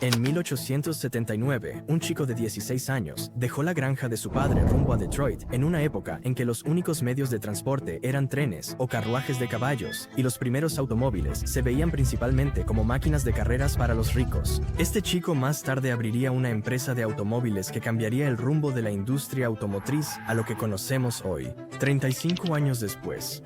En 1879, un chico de 16 años dejó la granja de su padre rumbo a Detroit en una época en que los únicos medios de transporte eran trenes o carruajes de caballos y los primeros automóviles se veían principalmente como máquinas de carreras para los ricos. Este chico más tarde abriría una empresa de automóviles que cambiaría el rumbo de la industria automotriz a lo que conocemos hoy. 35 años después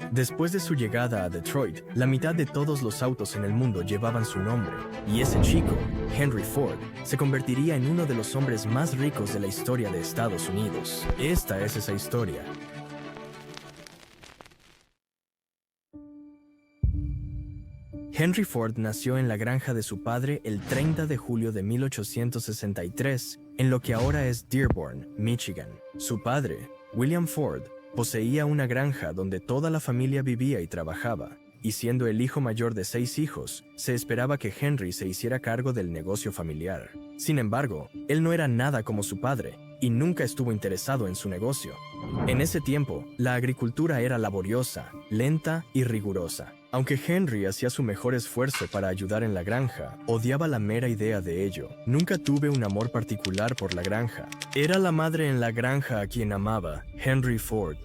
de su llegada a Detroit, la mitad de todos los autos en el mundo llevaban su nombre, y ese chico, Henry Ford, se convertiría en uno de los hombres más ricos de la historia de Estados Unidos. Esta es esa historia. Henry Ford nació en la granja de su padre el 30 de julio de 1863, en lo que ahora es Dearborn, Michigan. Su padre, William Ford, poseía una granja donde toda la familia vivía y trabajaba, y siendo el hijo mayor de 6 hijos, se esperaba que Henry se hiciera cargo del negocio familiar. Sin embargo, él no era nada como su padre, y nunca estuvo interesado en su negocio. En ese tiempo, la agricultura era laboriosa, lenta y rigurosa. Aunque Henry hacía su mejor esfuerzo para ayudar en la granja, odiaba la mera idea de ello. Nunca tuve un amor particular por la granja. Era la madre en la granja a quien amaba, Henry Ford.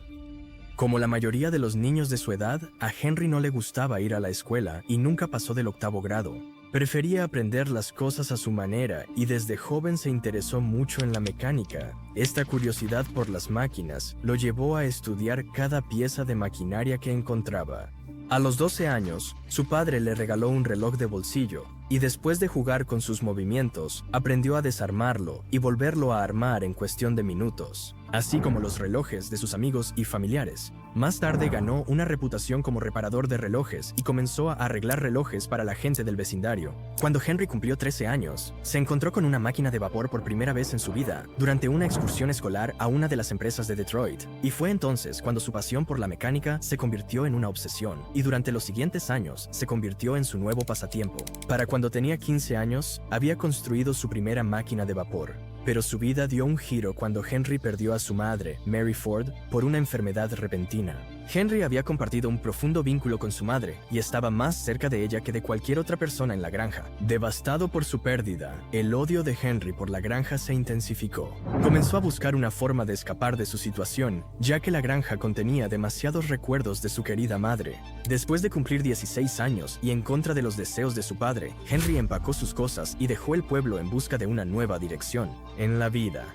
Como la mayoría de los niños de su edad, a Henry no le gustaba ir a la escuela y nunca pasó del 8º grado. Prefería aprender las cosas a su manera y desde joven se interesó mucho en la mecánica. Esta curiosidad por las máquinas lo llevó a estudiar cada pieza de maquinaria que encontraba. A los 12 años, su padre le regaló un reloj de bolsillo y después de jugar con sus movimientos, aprendió a desarmarlo y volverlo a armar en cuestión de minutos, así como los relojes de sus amigos y familiares. Más tarde ganó una reputación como reparador de relojes y comenzó a arreglar relojes para la gente del vecindario. Cuando Henry cumplió 13 años, se encontró con una máquina de vapor por primera vez en su vida durante una excursión escolar a una de las empresas de Detroit, y fue entonces cuando su pasión por la mecánica se convirtió en una obsesión, y durante los siguientes años se convirtió en su nuevo pasatiempo. Para cuando tenía 15 años, había construido su primera máquina de vapor. Pero su vida dio un giro cuando Henry perdió a su madre, Mary Ford, por una enfermedad repentina. Henry había compartido un profundo vínculo con su madre y estaba más cerca de ella que de cualquier otra persona en la granja. Devastado por su pérdida, el odio de Henry por la granja se intensificó. Comenzó a buscar una forma de escapar de su situación, ya que la granja contenía demasiados recuerdos de su querida madre. Después de cumplir 16 años y en contra de los deseos de su padre, Henry empacó sus cosas y dejó el pueblo en busca de una nueva dirección en la vida.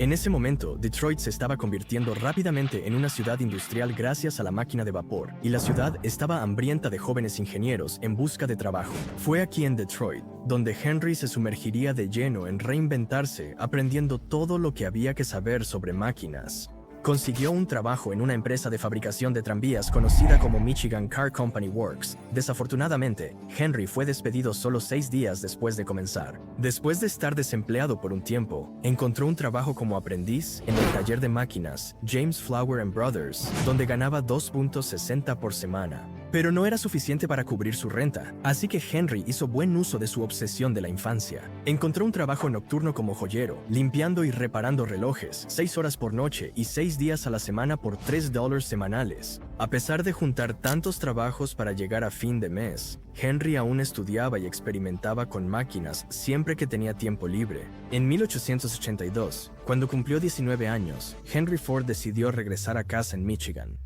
En ese momento, Detroit se estaba convirtiendo rápidamente en una ciudad industrial gracias a la máquina de vapor, y la ciudad estaba hambrienta de jóvenes ingenieros en busca de trabajo. Fue aquí en Detroit, donde Henry se sumergiría de lleno en reinventarse, aprendiendo todo lo que había que saber sobre máquinas. Consiguió un trabajo en una empresa de fabricación de tranvías conocida como Michigan Car Company Works. Desafortunadamente, Henry fue despedido solo 6 días después de comenzar. Después de estar desempleado por un tiempo, encontró un trabajo como aprendiz en el taller de máquinas James Flower & Brothers, donde ganaba $2.60 por semana. Pero no era suficiente para cubrir su renta, así que Henry hizo buen uso de su obsesión de la infancia. Encontró un trabajo nocturno como joyero, limpiando y reparando relojes, 6 horas por noche y 6 días a la semana por $3 semanales. A pesar de juntar tantos trabajos para llegar a fin de mes, Henry aún estudiaba y experimentaba con máquinas siempre que tenía tiempo libre. En 1882, cuando cumplió 19 años, Henry Ford decidió regresar a casa en Michigan.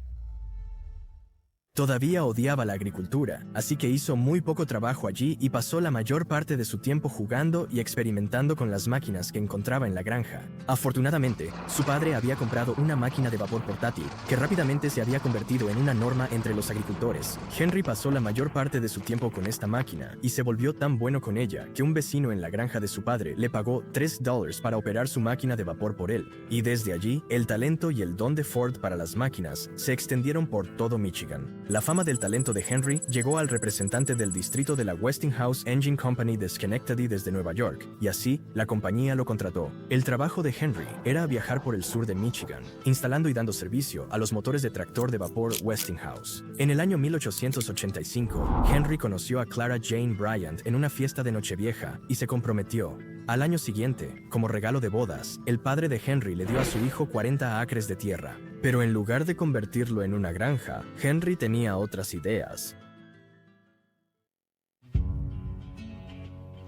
Todavía odiaba la agricultura, así que hizo muy poco trabajo allí y pasó la mayor parte de su tiempo jugando y experimentando con las máquinas que encontraba en la granja. Afortunadamente, su padre había comprado una máquina de vapor portátil, que rápidamente se había convertido en una norma entre los agricultores. Henry pasó la mayor parte de su tiempo con esta máquina y se volvió tan bueno con ella que un vecino en la granja de su padre le pagó $3 para operar su máquina de vapor por él. Y desde allí, el talento y el don de Ford para las máquinas se extendieron por todo Michigan. La fama del talento de Henry llegó al representante del distrito de la Westinghouse Engine Company de Schenectady desde Nueva York, y así la compañía lo contrató. El trabajo de Henry era viajar por el sur de Michigan, instalando y dando servicio a los motores de tractor de vapor Westinghouse. En el año 1885, Henry conoció a Clara Jane Bryant en una fiesta de Nochevieja y se comprometió. Al año siguiente, como regalo de bodas, el padre de Henry le dio a su hijo 40 acres de tierra. Pero en lugar de convertirlo en una granja, Henry tenía otras ideas.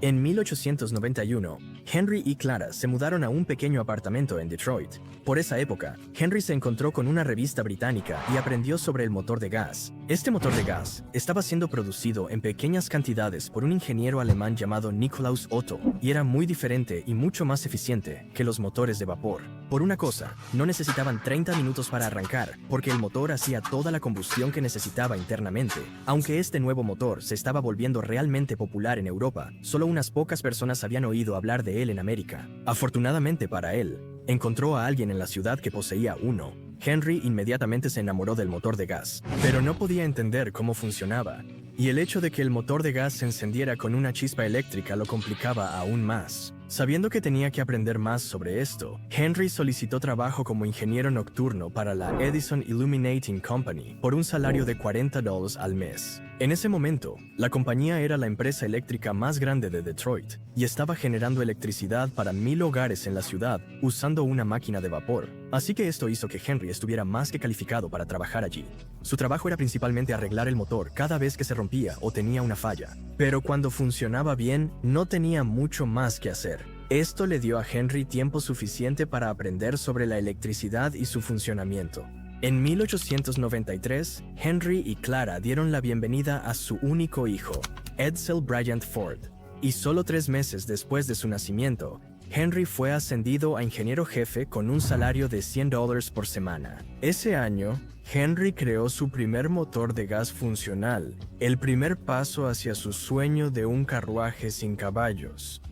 En 1891, Henry y Clara se mudaron a un pequeño apartamento en Detroit. Por esa época, Henry se encontró con una revista británica y aprendió sobre el motor de gas. Este motor de gas estaba siendo producido en pequeñas cantidades por un ingeniero alemán llamado Nikolaus Otto y era muy diferente y mucho más eficiente que los motores de vapor. Por una cosa, no necesitaban 30 minutos para arrancar, porque el motor hacía toda la combustión que necesitaba internamente. Aunque este nuevo motor se estaba volviendo realmente popular en Europa, solo unas pocas personas habían oído hablar de él en América. Afortunadamente para él, encontró a alguien en la ciudad que poseía uno. Henry inmediatamente se enamoró del motor de gas, pero no podía entender cómo funcionaba, y el hecho de que el motor de gas se encendiera con una chispa eléctrica lo complicaba aún más. Sabiendo que tenía que aprender más sobre esto, Henry solicitó trabajo como ingeniero nocturno para la Edison Illuminating Company por un salario de $40 al mes. En ese momento, la compañía era la empresa eléctrica más grande de Detroit y estaba generando electricidad para 1000 hogares en la ciudad usando una máquina de vapor. Así que esto hizo que Henry estuviera más que calificado para trabajar allí. Su trabajo era principalmente arreglar el motor cada vez que se rompía o tenía una falla. Pero cuando funcionaba bien, no tenía mucho más que hacer. Esto le dio a Henry tiempo suficiente para aprender sobre la electricidad y su funcionamiento. En 1893, Henry y Clara dieron la bienvenida a su único hijo, Edsel Bryant Ford, y solo 3 meses después de su nacimiento, Henry fue ascendido a ingeniero jefe con un salario de $100 por semana. Ese año, Henry creó su primer motor de gas funcional, el primer paso hacia su sueño de un carruaje sin caballos.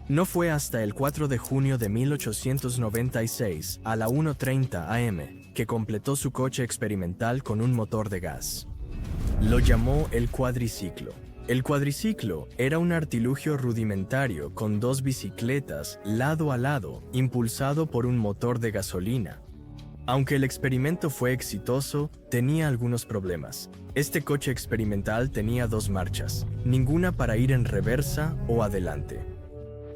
No fue hasta el 4 de junio de 1896, a la 1:30 am, que completó su coche experimental con un motor de gas. Lo llamó el cuadriciclo. El cuadriciclo era un artilugio rudimentario con 2 bicicletas lado a lado, impulsado por un motor de gasolina. Aunque el experimento fue exitoso, tenía algunos problemas. Este coche experimental tenía 2 marchas, ninguna para ir en reversa o adelante.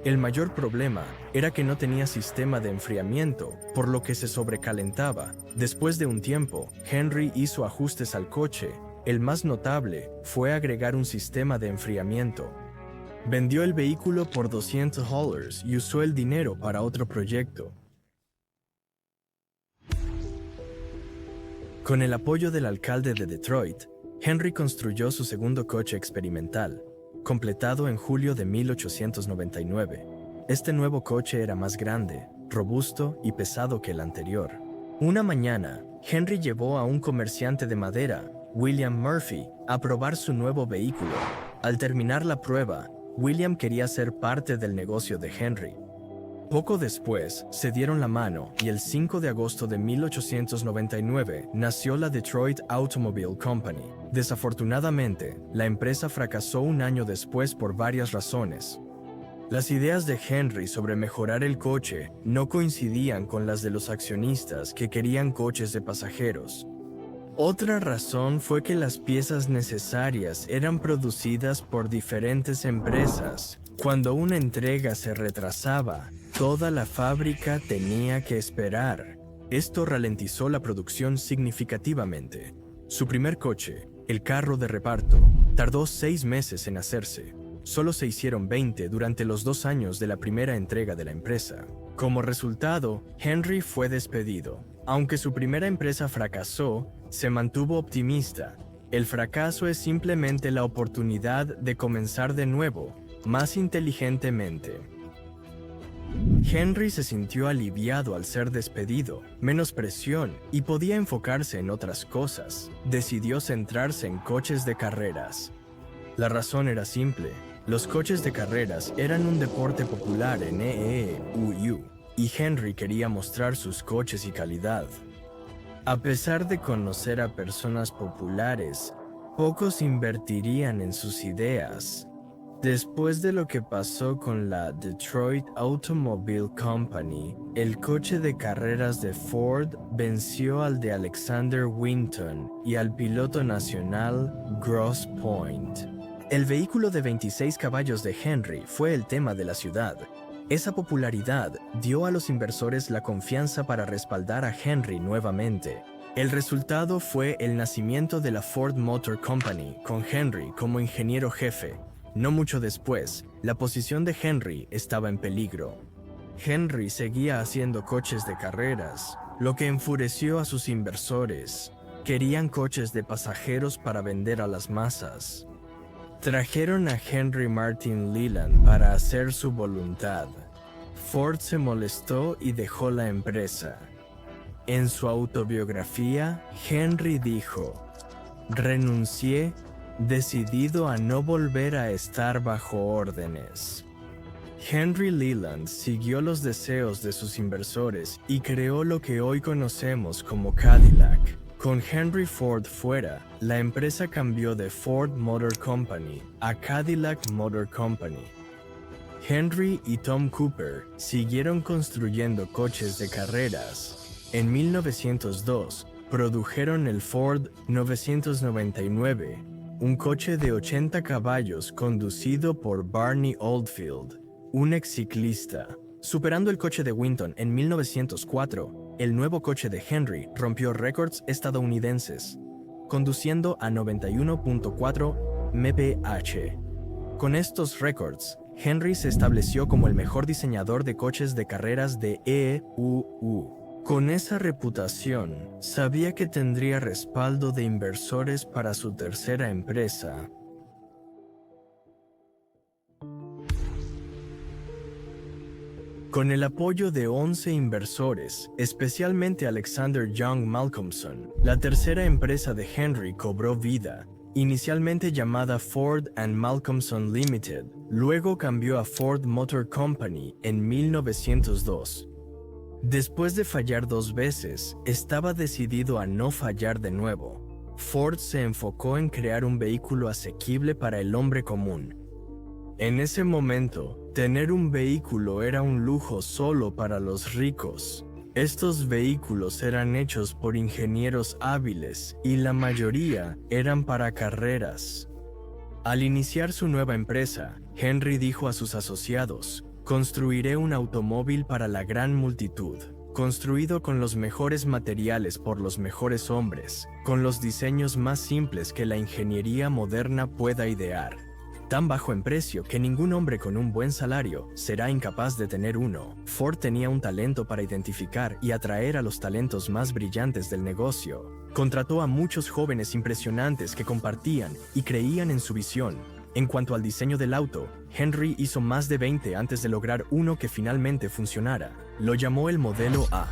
El mayor problema era que no tenía sistema de enfriamiento, por lo que se sobrecalentaba. Después de un tiempo, Henry hizo ajustes al coche. El más notable fue agregar un sistema de enfriamiento. Vendió el vehículo por $200 y usó el dinero para otro proyecto. Con el apoyo del alcalde de Detroit, Henry construyó su segundo coche experimental, completado en julio de 1899. Este nuevo coche era más grande, robusto y pesado que el anterior. Una mañana, Henry llevó a un comerciante de madera, William Murphy, a probar su nuevo vehículo. Al terminar la prueba, William quería ser parte del negocio de Henry. Poco después, se dieron la mano y el 5 de agosto de 1899 nació la Detroit Automobile Company. Desafortunadamente, la empresa fracasó un año después por varias razones. Las ideas de Henry sobre mejorar el coche no coincidían con las de los accionistas que querían coches de pasajeros. Otra razón fue que las piezas necesarias eran producidas por diferentes empresas. Cuando una entrega se retrasaba, toda la fábrica tenía que esperar. Esto ralentizó la producción significativamente. Su primer coche, el carro de reparto, tardó 6 meses en hacerse. Solo se hicieron 20 durante los 2 años de la primera entrega de la empresa. Como resultado, Henry fue despedido. Aunque su primera empresa fracasó, se mantuvo optimista. El fracaso es simplemente la oportunidad de comenzar de nuevo, más inteligentemente. Henry se sintió aliviado al ser despedido, menos presión y podía enfocarse en otras cosas. Decidió centrarse en coches de carreras. La razón era simple. Los coches de carreras eran un deporte popular en EEUU y Henry quería mostrar sus coches y calidad. A pesar de conocer a personas populares, pocos invertirían en sus ideas. Después de lo que pasó con la Detroit Automobile Company, el coche de carreras de Ford venció al de Alexander Winton y al piloto nacional Grosse Pointe. El vehículo de 26 caballos de Henry fue el tema de la ciudad. Esa popularidad dio a los inversores la confianza para respaldar a Henry nuevamente. El resultado fue el nacimiento de la Ford Motor Company, con Henry como ingeniero jefe. No mucho después, la posición de Henry estaba en peligro. Henry seguía haciendo coches de carreras, lo que enfureció a sus inversores. Querían coches de pasajeros para vender a las masas. Trajeron a Henry Martin Leland para hacer su voluntad. Ford se molestó y dejó la empresa. En su autobiografía, Henry dijo: "Renuncié, decidido a no volver a estar bajo órdenes". Henry Leland siguió los deseos de sus inversores y creó lo que hoy conocemos como Cadillac. Con Henry Ford fuera, la empresa cambió de Ford Motor Company a Cadillac Motor Company. Henry y Tom Cooper siguieron construyendo coches de carreras. En 1902, produjeron el Ford 999, un coche de 80 caballos conducido por Barney Oldfield, un ex ciclista. Superando el coche de Winton en 1904, el nuevo coche de Henry rompió récords estadounidenses, conduciendo a 91.4 mph. Con estos récords, Henry se estableció como el mejor diseñador de coches de carreras de EUU. Con esa reputación, sabía que tendría respaldo de inversores para su tercera empresa. Con el apoyo de 11 inversores, especialmente Alexander Young Malcolmson, la tercera empresa de Henry cobró vida. Inicialmente llamada Ford and Malcolmson Limited, luego cambió a Ford Motor Company en 1902. Después de fallar 2 veces, estaba decidido a no fallar de nuevo. Ford se enfocó en crear un vehículo asequible para el hombre común. En ese momento, tener un vehículo era un lujo solo para los ricos. Estos vehículos eran hechos por ingenieros hábiles y la mayoría eran para carreras. Al iniciar su nueva empresa, Henry dijo a sus asociados: "Construiré un automóvil para la gran multitud, construido con los mejores materiales por los mejores hombres, con los diseños más simples que la ingeniería moderna pueda idear. Tan bajo en precio que ningún hombre con un buen salario será incapaz de tener uno". Ford tenía un talento para identificar y atraer a los talentos más brillantes del negocio. Contrató a muchos jóvenes impresionantes que compartían y creían en su visión. En cuanto al diseño del auto, Henry hizo más de 20 antes de lograr uno que finalmente funcionara. Lo llamó el modelo A.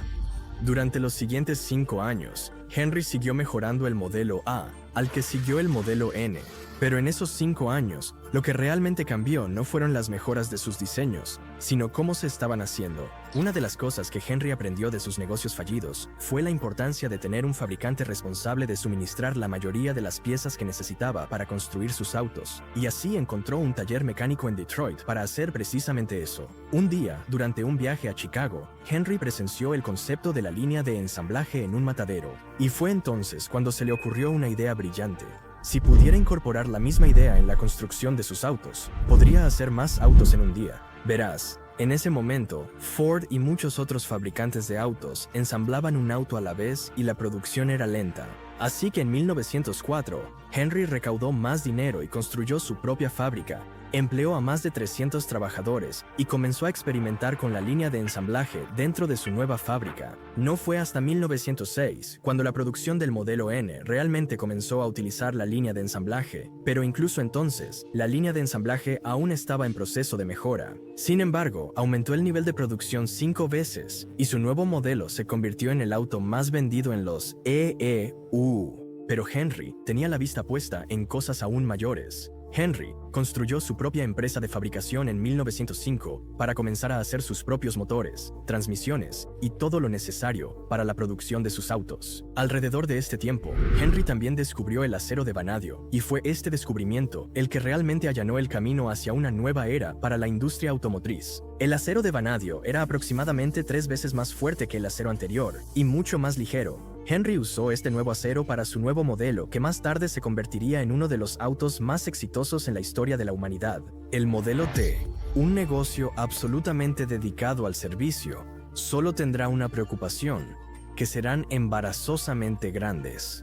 Durante los siguientes 5 años, Henry siguió mejorando el modelo A, al que siguió el modelo N. Pero en esos 5 años, lo que realmente cambió no fueron las mejoras de sus diseños, sino cómo se estaban haciendo. Una de las cosas que Henry aprendió de sus negocios fallidos fue la importancia de tener un fabricante responsable de suministrar la mayoría de las piezas que necesitaba para construir sus autos, y así encontró un taller mecánico en Detroit para hacer precisamente eso. Un día, durante un viaje a Chicago, Henry presenció el concepto de la línea de ensamblaje en un matadero, y fue entonces cuando se le ocurrió una idea brillante. Si pudiera incorporar la misma idea en la construcción de sus autos, podría hacer más autos en un día. Verás, en ese momento, Ford y muchos otros fabricantes de autos ensamblaban un auto a la vez y la producción era lenta. Así que en 1904, Henry recaudó más dinero y construyó su propia fábrica. Empleó a más de 300 trabajadores y comenzó a experimentar con la línea de ensamblaje dentro de su nueva fábrica. No fue hasta 1906 cuando la producción del modelo N realmente comenzó a utilizar la línea de ensamblaje, pero incluso entonces, la línea de ensamblaje aún estaba en proceso de mejora. Sin embargo, aumentó el nivel de producción 5 veces y su nuevo modelo se convirtió en el auto más vendido en los EUU. Pero Henry tenía la vista puesta en cosas aún mayores. Henry construyó su propia empresa de fabricación en 1905 para comenzar a hacer sus propios motores, transmisiones y todo lo necesario para la producción de sus autos. Alrededor de este tiempo, Henry también descubrió el acero de vanadio, y fue este descubrimiento el que realmente allanó el camino hacia una nueva era para la industria automotriz. El acero de vanadio era aproximadamente 3 veces más fuerte que el acero anterior y mucho más ligero. Henry usó este nuevo acero para su nuevo modelo, que más tarde se convertiría en uno de los autos más exitosos en la historia de la humanidad, el modelo T. Un negocio absolutamente dedicado al servicio solo tendrá una preocupación, que serán embarazosamente grandes.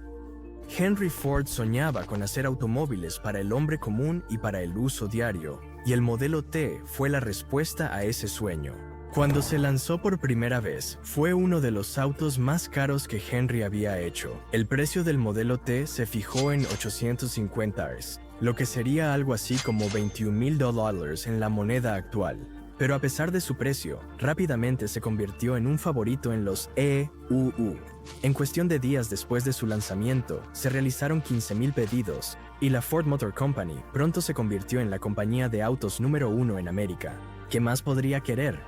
Henry Ford soñaba con hacer automóviles para el hombre común y para el uso diario, y el modelo T fue la respuesta a ese sueño. Cuando se lanzó por primera vez, fue uno de los autos más caros que Henry había hecho. El precio del modelo T se fijó en $850, lo que sería algo así como $21,000 en la moneda actual. Pero a pesar de su precio, rápidamente se convirtió en un favorito en los EUU. En cuestión de días después de su lanzamiento, se realizaron 15,000 pedidos, y la Ford Motor Company pronto se convirtió en la compañía de autos número 1 en América. ¿Qué más podría querer?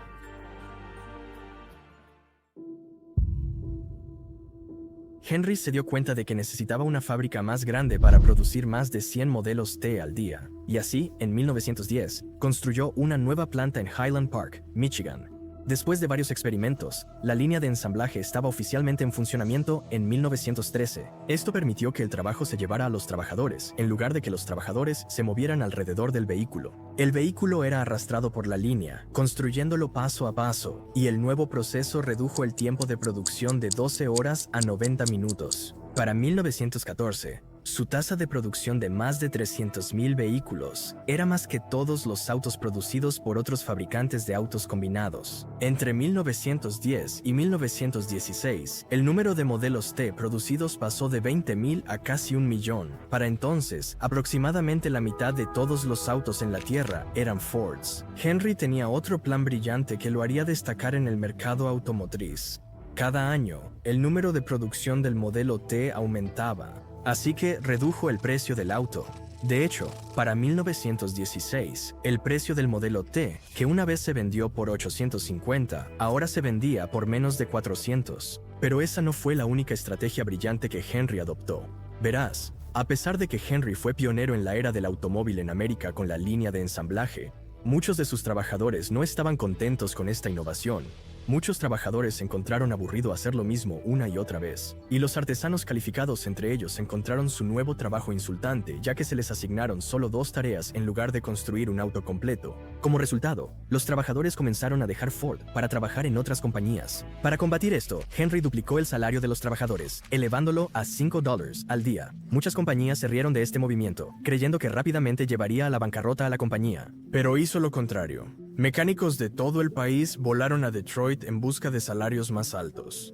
Henry se dio cuenta de que necesitaba una fábrica más grande para producir más de 100 modelos T al día, y así, en 1910, construyó una nueva planta en Highland Park, Michigan. Después de varios experimentos, la línea de ensamblaje estaba oficialmente en funcionamiento en 1913. Esto permitió que el trabajo se llevara a los trabajadores, en lugar de que los trabajadores se movieran alrededor del vehículo. El vehículo era arrastrado por la línea, construyéndolo paso a paso, y el nuevo proceso redujo el tiempo de producción de 12 horas a 90 minutos. Para 1914, su tasa de producción de más de 300,000 vehículos era más que todos los autos producidos por otros fabricantes de autos combinados. Entre 1910 y 1916, el número de modelos T producidos pasó de 20,000 a casi 1,000,000. Para entonces, aproximadamente la mitad de todos los autos en la Tierra eran Fords. Henry tenía otro plan brillante que lo haría destacar en el mercado automotriz. Cada año, el número de producción del modelo T aumentaba, así que redujo el precio del auto. De hecho, para 1916, el precio del modelo T, que una vez se vendió por $850, ahora se vendía por menos de $400. Pero esa no fue la única estrategia brillante que Henry adoptó. Verás, a pesar de que Henry fue pionero en la era del automóvil en América con la línea de ensamblaje, muchos de sus trabajadores no estaban contentos con esta innovación. Muchos trabajadores encontraron aburrido hacer lo mismo una y otra vez, y los artesanos calificados entre ellos encontraron su nuevo trabajo insultante, ya que se les asignaron solo 2 tareas en lugar de construir un auto completo. Como resultado, los trabajadores comenzaron a dejar Ford para trabajar en otras compañías. Para combatir esto, Henry duplicó el salario de los trabajadores, elevándolo a $5 al día. Muchas compañías se rieron de este movimiento, creyendo que rápidamente llevaría a la bancarrota a la compañía. Pero hizo lo contrario. Mecánicos de todo el país volaron a Detroit en busca de salarios más altos.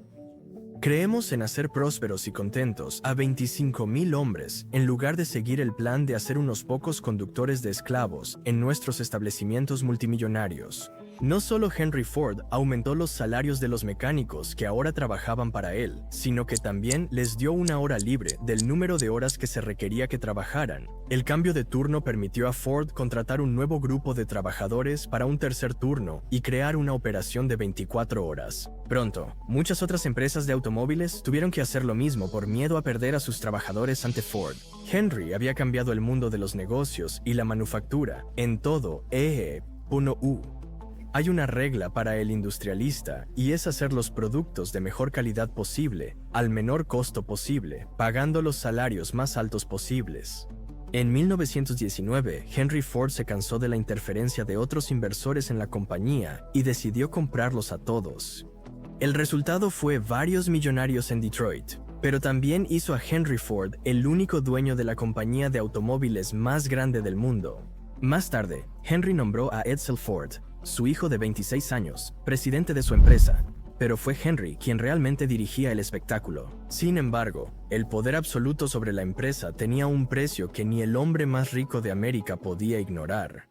Creemos en hacer prósperos y contentos a 25,000 hombres en lugar de seguir el plan de hacer unos pocos conductores de esclavos en nuestros establecimientos multimillonarios. No solo Henry Ford aumentó los salarios de los mecánicos que ahora trabajaban para él, sino que también les dio una hora libre del número de horas que se requería que trabajaran. El cambio de turno permitió a Ford contratar un nuevo grupo de trabajadores para un tercer turno y crear una operación de 24 horas. Pronto, muchas otras empresas de automóviles tuvieron que hacer lo mismo por miedo a perder a sus trabajadores ante Ford. Henry había cambiado el mundo de los negocios y la manufactura en todo E.U. Hay una regla para el industrialista y es hacer los productos de mejor calidad posible, al menor costo posible, pagando los salarios más altos posibles. En 1919, Henry Ford se cansó de la interferencia de otros inversores en la compañía y decidió comprarlos a todos. El resultado fue varios millonarios en Detroit, pero también hizo a Henry Ford el único dueño de la compañía de automóviles más grande del mundo. Más tarde, Henry nombró a Edsel Ford, su hijo de 26 años, presidente de su empresa, pero fue Henry quien realmente dirigía el espectáculo. Sin embargo, el poder absoluto sobre la empresa tenía un precio que ni el hombre más rico de América podía ignorar.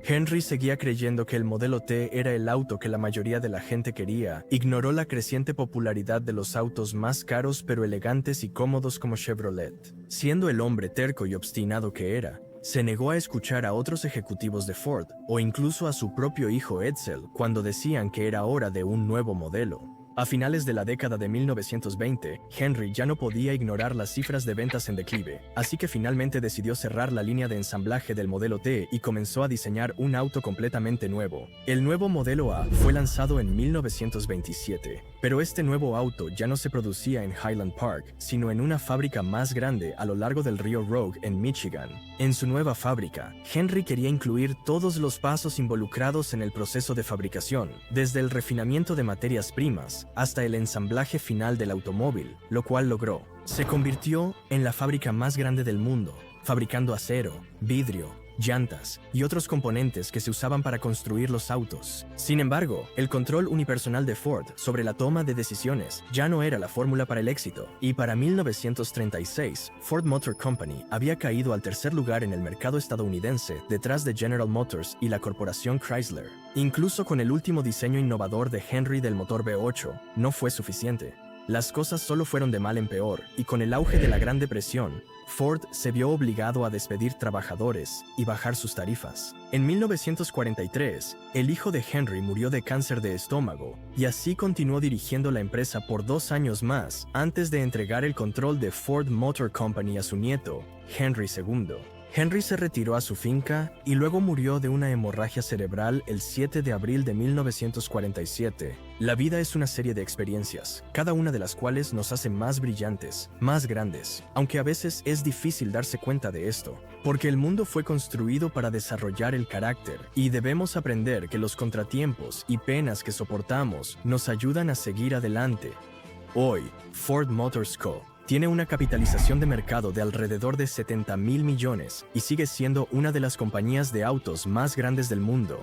Henry seguía creyendo que el modelo T era el auto que la mayoría de la gente quería. Ignoró la creciente popularidad de los autos más caros pero elegantes y cómodos como Chevrolet. Siendo el hombre terco y obstinado que era, se negó a escuchar a otros ejecutivos de Ford, o incluso a su propio hijo Edsel, cuando decían que era hora de un nuevo modelo. A finales de la década de 1920, Henry ya no podía ignorar las cifras de ventas en declive, así que finalmente decidió cerrar la línea de ensamblaje del modelo T y comenzó a diseñar un auto completamente nuevo. El nuevo modelo A fue lanzado en 1927, pero este nuevo auto ya no se producía en Highland Park, sino en una fábrica más grande a lo largo del río Rogue en Michigan. En su nueva fábrica, Henry quería incluir todos los pasos involucrados en el proceso de fabricación, desde el refinamiento de materias primas hasta el ensamblaje final del automóvil, lo cual logró. Se convirtió en la fábrica más grande del mundo, fabricando acero, vidrio, llantas y otros componentes que se usaban para construir los autos. Sin embargo, el control unipersonal de Ford sobre la toma de decisiones ya no era la fórmula para el éxito, y para 1936, Ford Motor Company había caído al tercer lugar en el mercado estadounidense detrás de General Motors y la corporación Chrysler. Incluso con el último diseño innovador de Henry del motor V8, no fue suficiente. Las cosas solo fueron de mal en peor, y con el auge de la Gran Depresión, Ford se vio obligado a despedir trabajadores y bajar sus tarifas. En 1943, el hijo de Henry murió de cáncer de estómago, y así continuó dirigiendo la empresa por 2 años más antes de entregar el control de Ford Motor Company a su nieto, Henry II. Henry se retiró a su finca y luego murió de una hemorragia cerebral el 7 de abril de 1947. La vida es una serie de experiencias, cada una de las cuales nos hace más brillantes, más grandes, aunque a veces es difícil darse cuenta de esto, porque el mundo fue construido para desarrollar el carácter, y debemos aprender que los contratiempos y penas que soportamos nos ayudan a seguir adelante. Hoy, Ford Motor Co. tiene una capitalización de mercado de alrededor de 70,000 millones y sigue siendo una de las compañías de autos más grandes del mundo.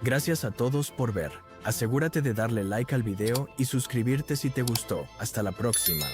Gracias a todos por ver. Asegúrate de darle like al video y suscribirte si te gustó. Hasta la próxima.